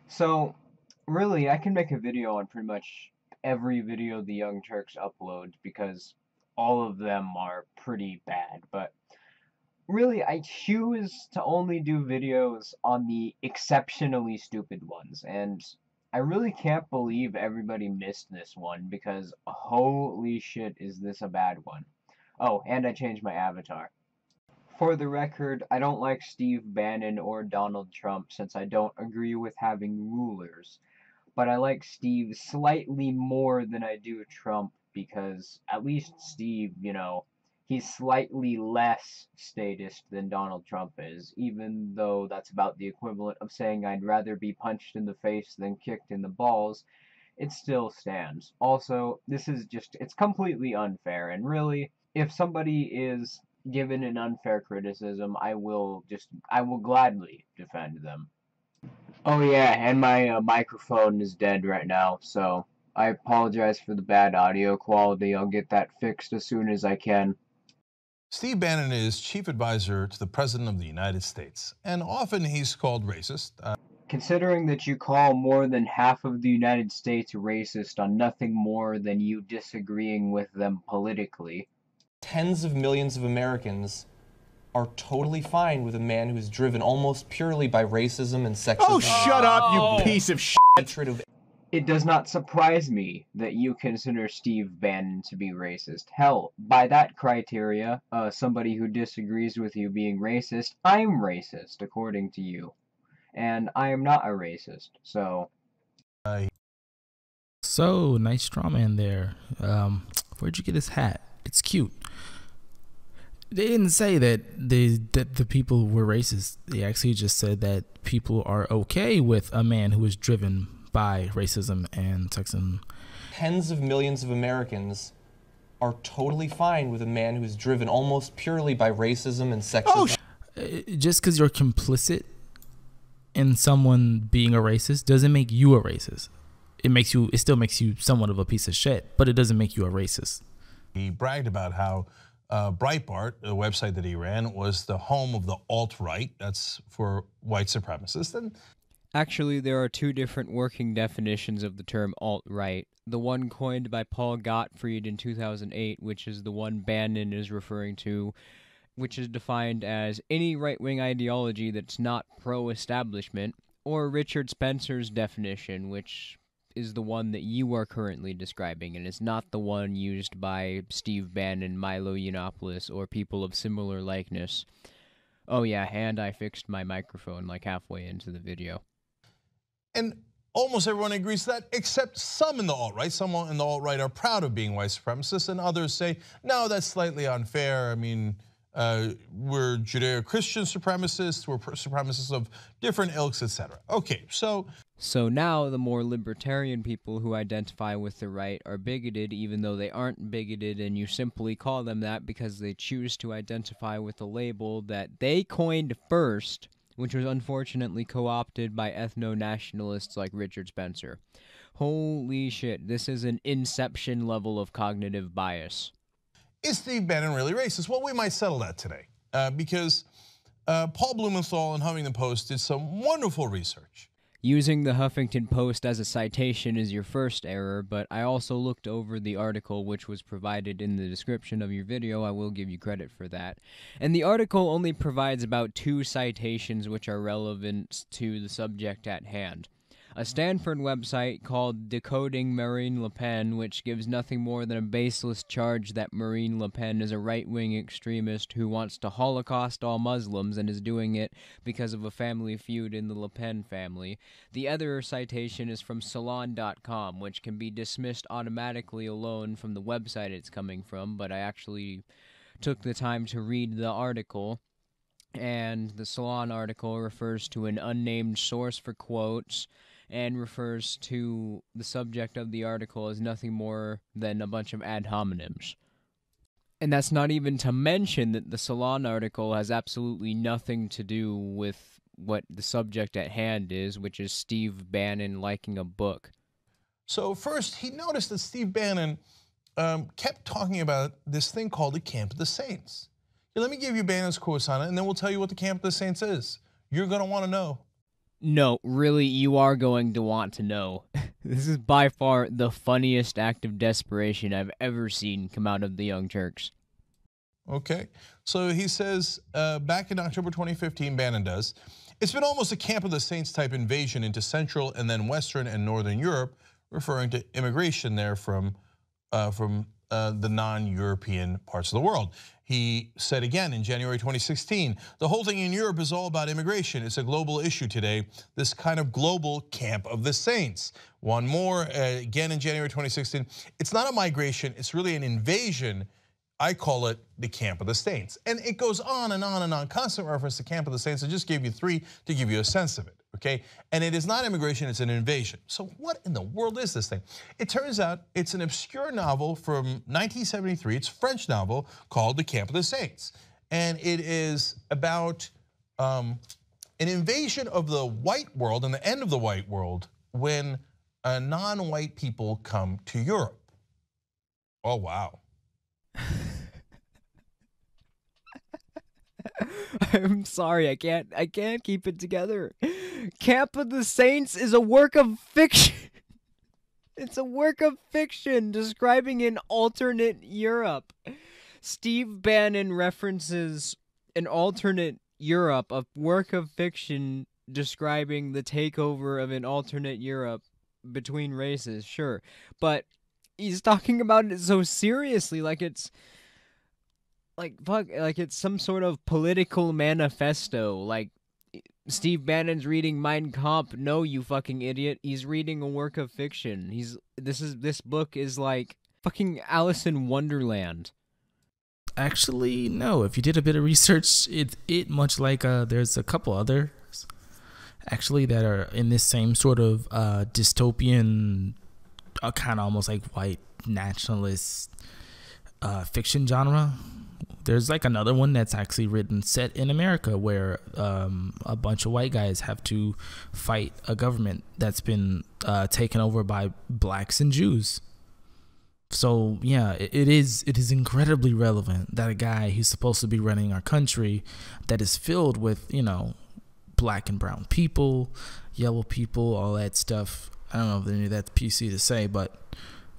So, really, I can make a video on pretty much every video the Young Turks upload because all of them are pretty bad. But really, I choose to only do videos on the exceptionally stupid ones. And I really can't believe everybody missed this one because holy shit, is this a bad one. Oh, and I changed my avatar. For the record, I don't like Steve Bannon or Donald Trump since I don't agree with having rulers, but I like Steve slightly more than I do Trump because at least Steve, he's slightly less statist than Donald Trump is, even though that's about the equivalent of saying I'd rather be punched in the face than kicked in the balls. It still stands. Also, it's completely unfair, and really, if somebody is given an unfair criticism, I will gladly defend them. Oh yeah, and my microphone is dead right now, so I apologize for the bad audio quality. I'll get that fixed as soon as I can. Steve Bannon is chief advisor to the President of the United States, and often he's called racist. Considering that you call more than half of the United States racist on nothing more than you disagreeing with them politically. Tens of millions of Americans are totally fine with a man who is driven almost purely by racism and sexism. Oh, shut up, you piece of shit. It does not surprise me that you consider Steve Bannon to be racist. Hell, by that criteria, somebody who disagrees with you being racist, I'm racist, according to you. And I am not a racist, so... So, nice straw man there. Where'd you get his hat? It's cute. They didn't say that the people were racist. They actually just said that people are okay with a man who is driven by racism and sexism. Tens of millions of Americans are totally fine with a man who is driven almost purely by racism and sexism. Just because you're complicit in someone being a racist doesn't make you a racist. It still makes you somewhat of a piece of shit, but it doesn't make you a racist. He bragged about how Breitbart, the website that he ran, was the home of the alt-right. That's for white supremacists. And actually, there are two different working definitions of the term alt-right. The one coined by Paul Gottfried in 2008, which is the one Bannon is referring to, which is defined as any right-wing ideology that's not pro-establishment, or Richard Spencer's definition, which is the one that you are currently describing, and is not the one used by Steve Bannon, Milo Yiannopoulos, or people of similar likeness. Oh yeah, and I fixed my microphone like halfway into the video. And almost everyone agrees to that, except some in the alt-right. Some in the alt-right are proud of being white supremacists, and others say, no, that's slightly unfair. I mean, we're Judeo-Christian supremacists, we're supremacists of different ilks, etc. Okay, so now the more libertarian people who identify with the right are bigoted even though they aren't bigoted, and you simply call them that because they choose to identify with a label that they coined first, which was unfortunately co-opted by ethno-nationalists like Richard Spencer. Holy shit, this is an inception level of cognitive bias. Is Steve Bannon really racist? Well, we might settle that today because Paul Blumenthal in Huffington Post did some wonderful research. Using the Huffington Post as a citation is your first error, but I also looked over the article which was provided in the description of your video. I will give you credit for that. And the article only provides about 2 citations which are relevant to the subject at hand. A Stanford website called Decoding Marine Le Pen, which gives nothing more than a baseless charge that Marine Le Pen is a right-wing extremist who wants to Holocaust all Muslims and is doing it because of a family feud in the Le Pen family. The other citation is from Salon.com, which can be dismissed automatically alone from the website it's coming from, but I actually took the time to read the article. And the Salon article refers to an unnamed source for quotes, and refers to the subject of the article as nothing more than a bunch of ad hominems. And that's not even to mention that the Salon article has absolutely nothing to do with what the subject at hand is, which is Steve Bannon liking a book. So first, he noticed that Steve Bannon kept talking about this thing called the Camp of the Saints. Let me give you Bannon's quotes on it, and then we'll tell you what the Camp of the Saints is. You're going to want to know. No, really, you are going to want to know. This is by far the funniest act of desperation I've ever seen come out of the Young Turks. Okay, so he says back in October 2015, Bannon does, it's been almost a camp of the saints type invasion into Central and then Western and Northern Europe, referring to immigration there from the non-European parts of the world. He said again in January 2016, the whole thing in Europe is all about immigration. It's a global issue today, this kind of global camp of the saints. One more, again in January 2016, it's not a migration, it's really an invasion. I call it the camp of the saints. And it goes on and on and on, constant reference to camp of the saints. I just gave you 3 to give you a sense of it, okay? And it is not immigration, it's an invasion. So what in the world is this thing? It turns out it's an obscure novel from 1973. It's a French novel called The Camp of the Saints. And it is about an invasion of the white world and the end of the white world when non-white people come to Europe. Oh, wow. I'm sorry, I can't keep it together. Camp of the Saints is a work of fiction. It's a work of fiction describing an alternate Europe. Steve Bannon references an alternate Europe, a work of fiction describing the takeover of an alternate Europe between races, sure. But he's talking about it so seriously, like it's like it's some sort of political manifesto. Like Steve Bannon's reading Mein Kampf. No, you fucking idiot. He's reading a work of fiction. This book is like fucking Alice in Wonderland. Actually, no. If you did a bit of research, it much like there's a couple others actually that are in this same sort of dystopian, kind of almost like white nationalist fiction genre. There's like another one that's actually written set in America where a bunch of white guys have to fight a government that's been taken over by blacks and Jews. So yeah, it is incredibly relevant that a guy who's supposed to be running our country that is filled with, you know, black and brown people, yellow people, all that stuff. I don't know if any of that's PC to say, but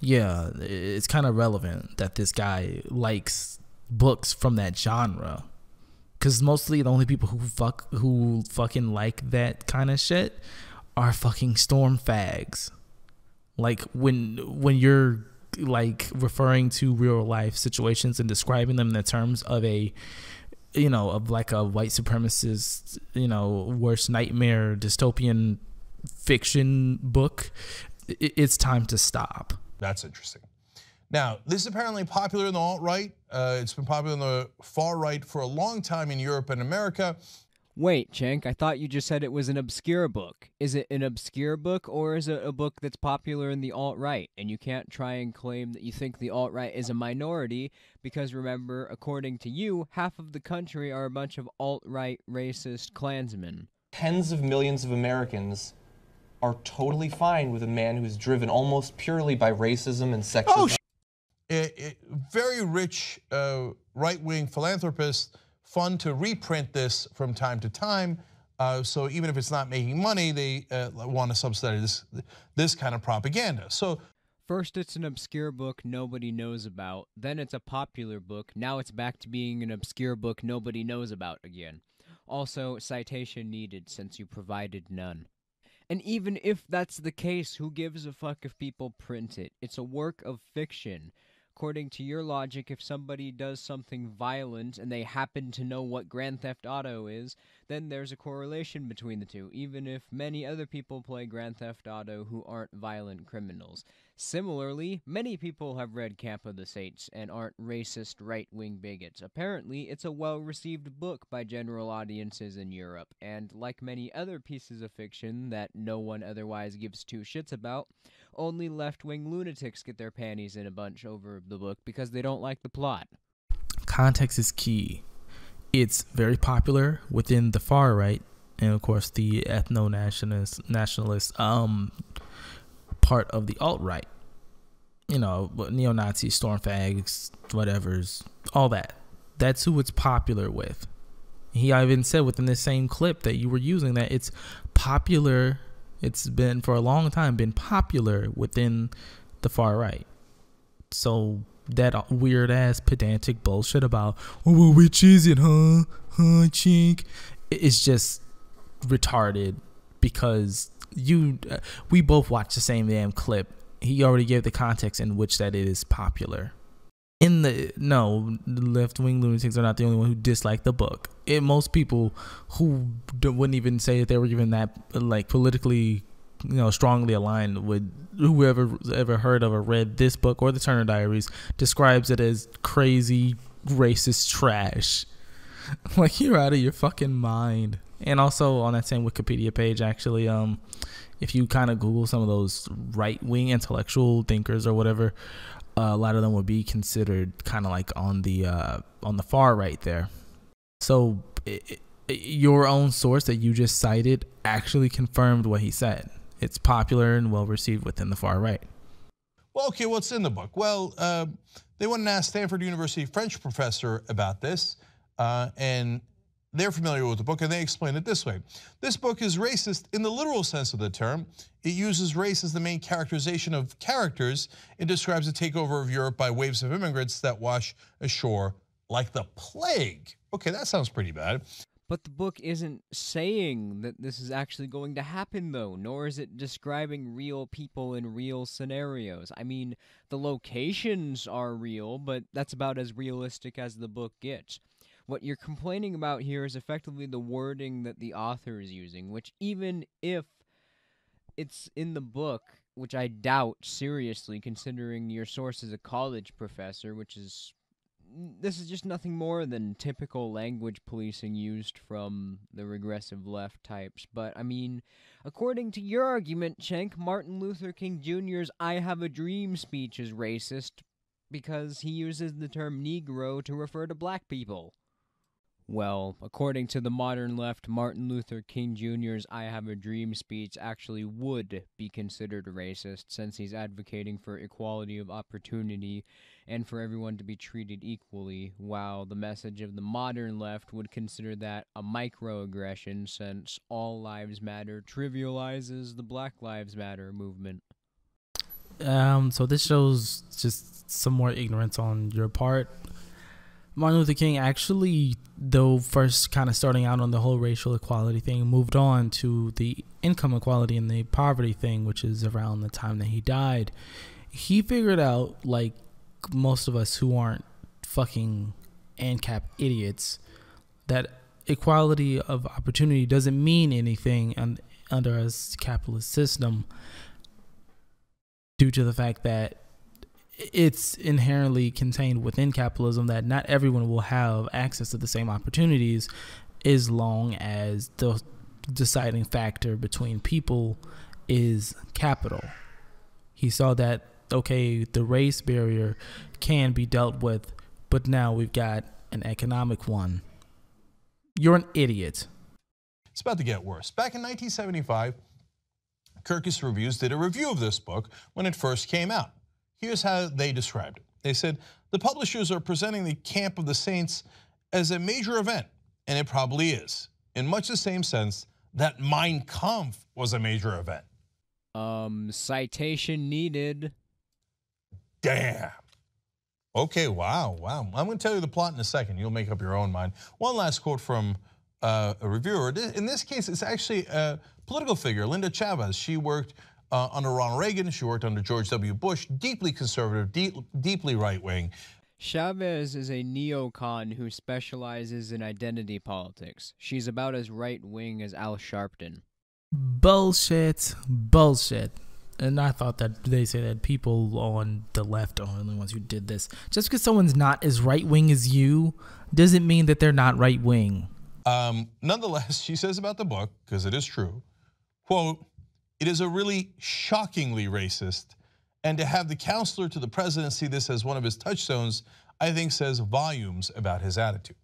yeah, it's kind of relevant that this guy likes books from that genre, because mostly the only people who fucking like that kind of shit are fucking storm fags. Like when you're like referring to real life situations and describing them in the terms of a, you know, of like a white supremacist, you know, worst nightmare dystopian fiction book, it's time to stop. That's interesting. Now, this is apparently popular in the alt-right. It's been popular in the far-right for a long time in Europe and America. Wait, Cenk, I thought you just said it was an obscure book. Is it an obscure book, or is it a book that's popular in the alt-right? And you can't try and claim that you think the alt-right is a minority, because remember, according to you, half of the country are a bunch of alt-right racist Klansmen. Tens of millions of Americans are totally fine with a man who's driven almost purely by racism and sexism. Very rich right-wing philanthropists fund to reprint this from time to time. So even if it's not making money, they want to subsidize this kind of propaganda. So first it's an obscure book nobody knows about, then it's a popular book, now it's back to being an obscure book nobody knows about again. Also, citation needed since you provided none. And even if that's the case, who gives a fuck if people print it? It's a work of fiction. According to your logic, if somebody does something violent and they happen to know what Grand Theft Auto is, then there's a correlation between the two, even if many other people play Grand Theft Auto who aren't violent criminals. Similarly, many people have read Camp of the Saints and aren't racist right-wing bigots. Apparently, it's a well-received book by general audiences in Europe, and like many other pieces of fiction that no one otherwise gives two shits about, only left-wing lunatics get their panties in a bunch over the book because they don't like the plot. Context is key. It's very popular within the far right, and of course the ethno-nationalist part of the alt-right. You know, neo-Nazis, storm fags, whatever's, all that. That's who it's popular with. He even said within this same clip that you were using that it's popular. It's been for a long time been popular within the far right. So that weird ass pedantic bullshit about, oh, well, which is it, huh, chink? It's just retarded because we both watched the same damn clip. He already gave the context in which that it is popular. No, left-wing lunatics are not the only one who dislike the book. Most people who wouldn't even say that they were even that like politically, strongly aligned with whoever ever heard of or read this book or the Turner Diaries describes it as crazy racist trash. Like, you're out of your fucking mind. And also on that same Wikipedia page, actually, if you kind of Google some of those right-wing intellectual thinkers or whatever, a lot of them would be considered kind of like on the far right there. So your own source that you just cited actually confirmed what he said. It's popular and well received within the far right. Well, okay, what's in the book? Well, they went and asked Stanford University French professor about this, and they're familiar with the book, and they explain it this way. This book is racist in the literal sense of the term. It uses race as the main characterization of characters. It describes the takeover of Europe by waves of immigrants that wash ashore like the plague. Okay, that sounds pretty bad. But the book isn't saying that this is actually going to happen, though, nor is it describing real people in real scenarios. I mean, the locations are real, but that's about as realistic as the book gets. What you're complaining about here is effectively the wording that the author is using, which even if it's in the book, which I doubt seriously, considering your source is a college professor, this is just nothing more than typical language policing used from the regressive left types. But, I mean, according to your argument, Cenk, Martin Luther King Jr.'s I Have a Dream speech is racist because he uses the term Negro to refer to black people. Well, according to the modern left, Martin Luther King Jr.'s I Have a Dream speech actually would be considered racist since he's advocating for equality of opportunity and for everyone to be treated equally, while the message of the modern left would consider that a microaggression since all lives matter trivializes the Black Lives Matter movement. So this shows just some more ignorance on your part. Martin Luther King actually, though first kind of starting out on the whole racial equality thing, moved on to the income equality and the poverty thing, which is around the time that he died. He figured out, like most of us who aren't fucking ANCAP idiots, that equality of opportunity doesn't mean anything under a capitalist system due to the fact that it's inherently contained within capitalism that not everyone will have access to the same opportunities as long as the deciding factor between people is capital. He saw that, okay, the race barrier can be dealt with, but now we've got an economic one. You're an idiot. It's about to get worse. Back in 1975, Kirkus Reviews did a review of this book when it first came out. Here's how they described it. They said, the publishers are presenting the Camp of the Saints as a major event, and it probably is, in much the same sense that Mein Kampf was a major event. Citation needed. Damn. Okay, wow. I'm going to tell you the plot in a second. You'll make up your own mind. One last quote from a reviewer. In this case, it's actually a political figure, Linda Chavez. She worked under Ronald Reagan, she worked under George W. Bush, deeply conservative, deeply right-wing. Chavez is a neocon who specializes in identity politics. She's about as right-wing as Al Sharpton. Bullshit. And I thought that they say that people on the left are the only ones who did this. Just because someone's not as right-wing as you doesn't mean that they're not right-wing. Nonetheless, she says about the book, because it is true, quote, it is a really shockingly racist, and to have the counselor to the president see this as one of his touchstones, I think says volumes about his attitude.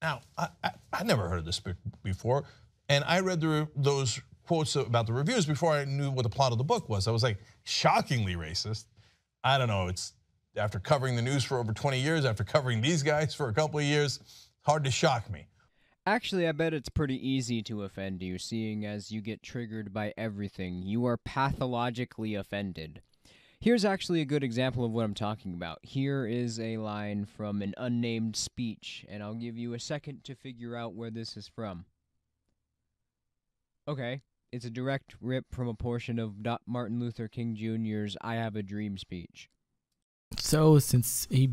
Now, I never heard of this before, and I read those quotes about the reviews before I knew what the plot of the book was. I was like, shockingly racist. I don't know, it's after covering the news for over 20 years, after covering these guys for a couple of years, hard to shock me. Actually, I bet it's pretty easy to offend you, seeing as you get triggered by everything. You are pathologically offended. Here's actually a good example of what I'm talking about. Here is a line from an unnamed speech, and I'll give you a second to figure out where this is from. Okay, it's a direct rip from a portion of Martin Luther King Jr.'s I Have a Dream speech. So since he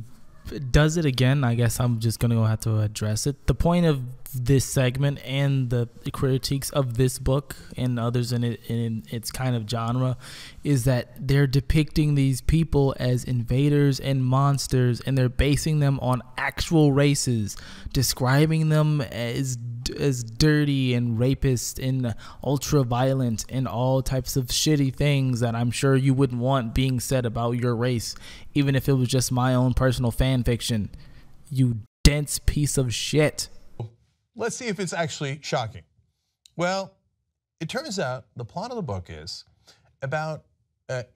does it again, I guess I'm just going to have to address it. The point of this segment and the critiques of this book and others in its kind of genre is that they're depicting these people as invaders and monsters, and they're basing them on actual races, describing them as dirty and rapist and ultra violent and all types of shitty things that I'm sure you wouldn't want being said about your race, even if it was just my own personal fan fiction. You dense piece of shit. Let's see if it's actually shocking. Well, it turns out the plot of the book is about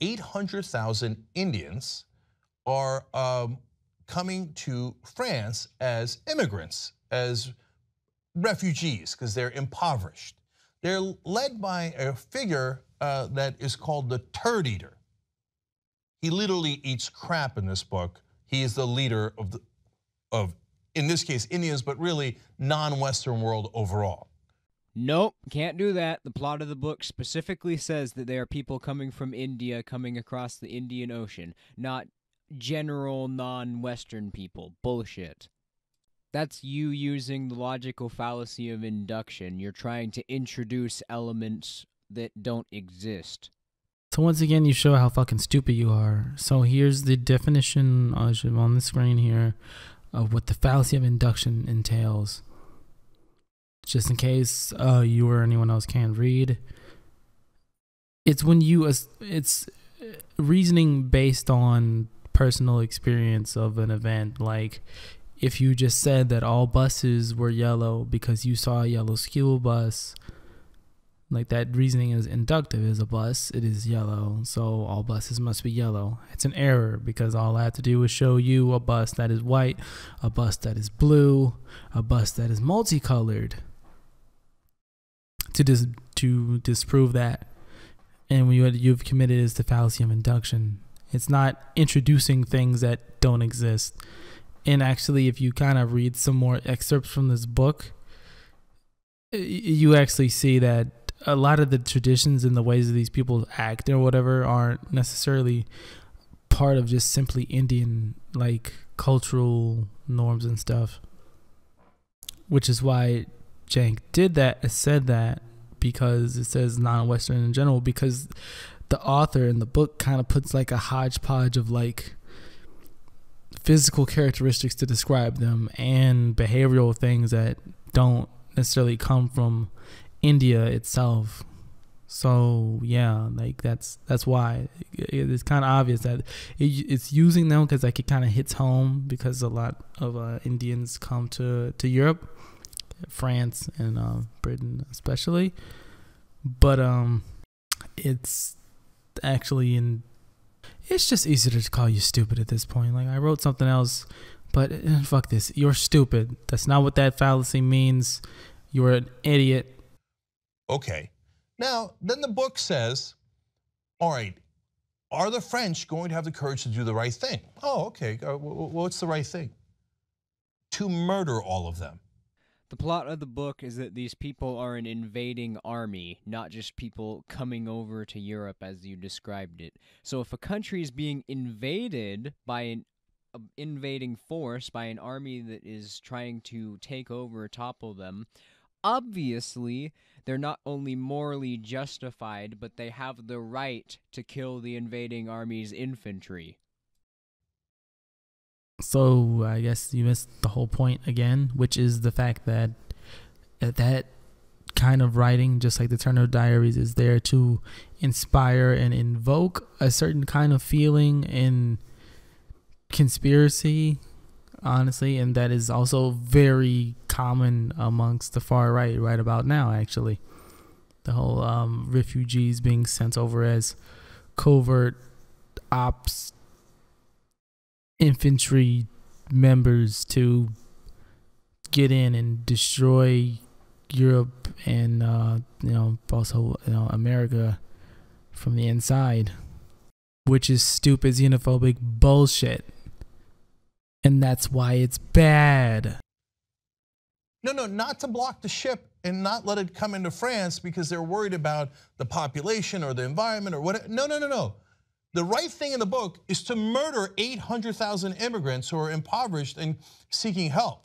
800,000 Indians are coming to France as immigrants, as refugees, because they're impoverished. They're led by a figure that is called the Turd Eater. He literally eats crap in this book. He is the leader of in this case, Indians, but really non-Western world overall. Nope, can't do that. The plot of the book specifically says that they are people coming from India, coming across the Indian Ocean, not general non-Western people. Bullshit. That's you using the logical fallacy of induction. You're trying to introduce elements that don't exist. So once again, you show how fucking stupid you are. So here's the definition on the screen here of what the fallacy of induction entails. Just in case you or anyone else can't read. It's when it's reasoning based on personal experience of an event. Like if you just said that all buses were yellow because you saw a yellow school bus, like that reasoning is inductive. Is a bus, it is yellow, so all buses must be yellow. It's an error because all I have to do is show you a bus that is white, a bus that is blue, a bus that is multicolored to disprove that. And what you've committed is the fallacy of induction. It's not introducing things that don't exist. And actually, if you kind of read some more excerpts from this book, you actually see that a lot of the traditions and the ways that these people act or whatever aren't necessarily part of just simply Indian like cultural norms and stuff, which is why Jank said that, because it says non-Western in general, because the author in the book kind of puts like a hodgepodge of like physical characteristics to describe them and behavioral things that don't necessarily come from India itself. So yeah, like that's why it's kind of obvious that it's using them, because like it kind of hits home because a lot of Indians come to Europe, France and Britain especially, but it's actually it's just easier to call you stupid at this point. Like I wrote something else, but fuck this, you're stupid. That's not what that fallacy means. You're an idiot. Okay, now then the book says, all right, are the French going to have the courage to do the right thing? Oh, okay, what's the right thing? To murder all of them. The plot of the book is that these people are an invading army, not just people coming over to Europe as you described it. So if a country is being invaded by an invading force, by an army that is trying to take over or topple them, obviously they're not only morally justified, but they have the right to kill the invading army's infantry. So I guess you missed the whole point again, which is the fact that that kind of writing, just like the Turner Diaries, is there to inspire and invoke a certain kind of feeling in conspiracy, honestly, and that is also very common amongst the far right about now, actually. The whole refugees being sent over as covert ops infantry members to get in and destroy Europe and also America from the inside, which is stupid xenophobic bullshit, and that's why it's bad. No, not to block the ship and not let it come into France because they're worried about the population or the environment or whatever. No. The right thing in the book is to murder 800,000 immigrants who are impoverished and seeking help.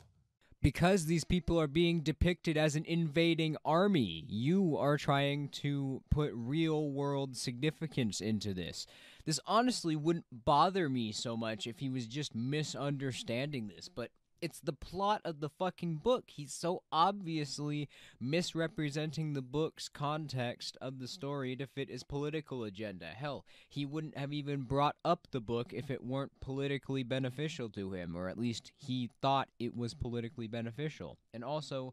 Because these people are being depicted as an invading army, you are trying to put real world significance into this. This honestly wouldn't bother me so much if he was just misunderstanding this, but it's the plot of the fucking book. He's so obviously misrepresenting the book's context of the story to fit his political agenda. Hell, he wouldn't have even brought up the book if it weren't politically beneficial to him, or at least he thought it was politically beneficial. And also,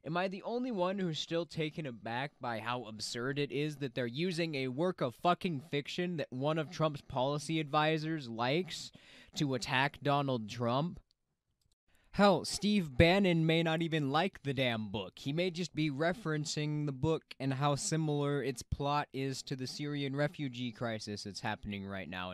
am I the only one who's still taken aback by how absurd it is that they're using a work of fucking fiction that one of Trump's policy advisors likes to attack Donald Trump? Hell, Steve Bannon may not even like the damn book. He may just be referencing the book and how similar its plot is to the Syrian refugee crisis that's happening right now.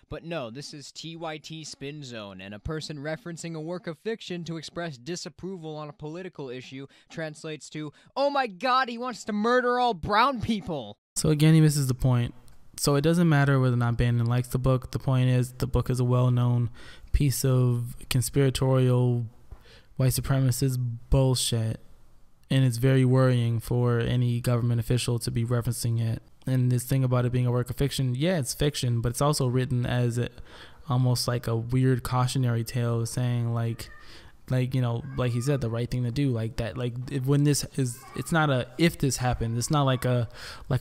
But no, this is TYT Spin Zone, and a person referencing a work of fiction to express disapproval on a political issue translates to, "Oh my god, he wants to murder all brown people!" So again, he misses the point. So it doesn't matter whether or not Bannon likes the book. The point is, the book is a well-known piece of conspiratorial white supremacist bullshit, and it's very worrying for any government official to be referencing it. And this thing about it being a work of fiction, yeah, it's fiction, but it's also written as almost like a weird cautionary tale, saying like he said, the right thing to do, like that, like when this is, it's not a if this happened, it's not like a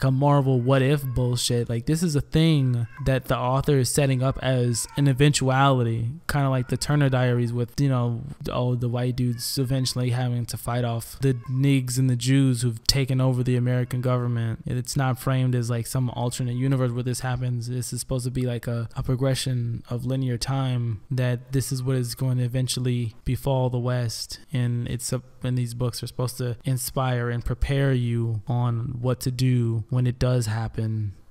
Marvel what if bullshit. Like, this is a thing that the author is setting up as an eventuality, kind of like the Turner Diaries with all the white dudes eventually having to fight off the nigs and the Jews who've taken over the American government. It's not framed as like some alternate universe where this happens. This is supposed to be like a progression of linear time, that this is what is going to eventually befall the West, and these books are supposed to inspire and prepare you on what to do when it does happen.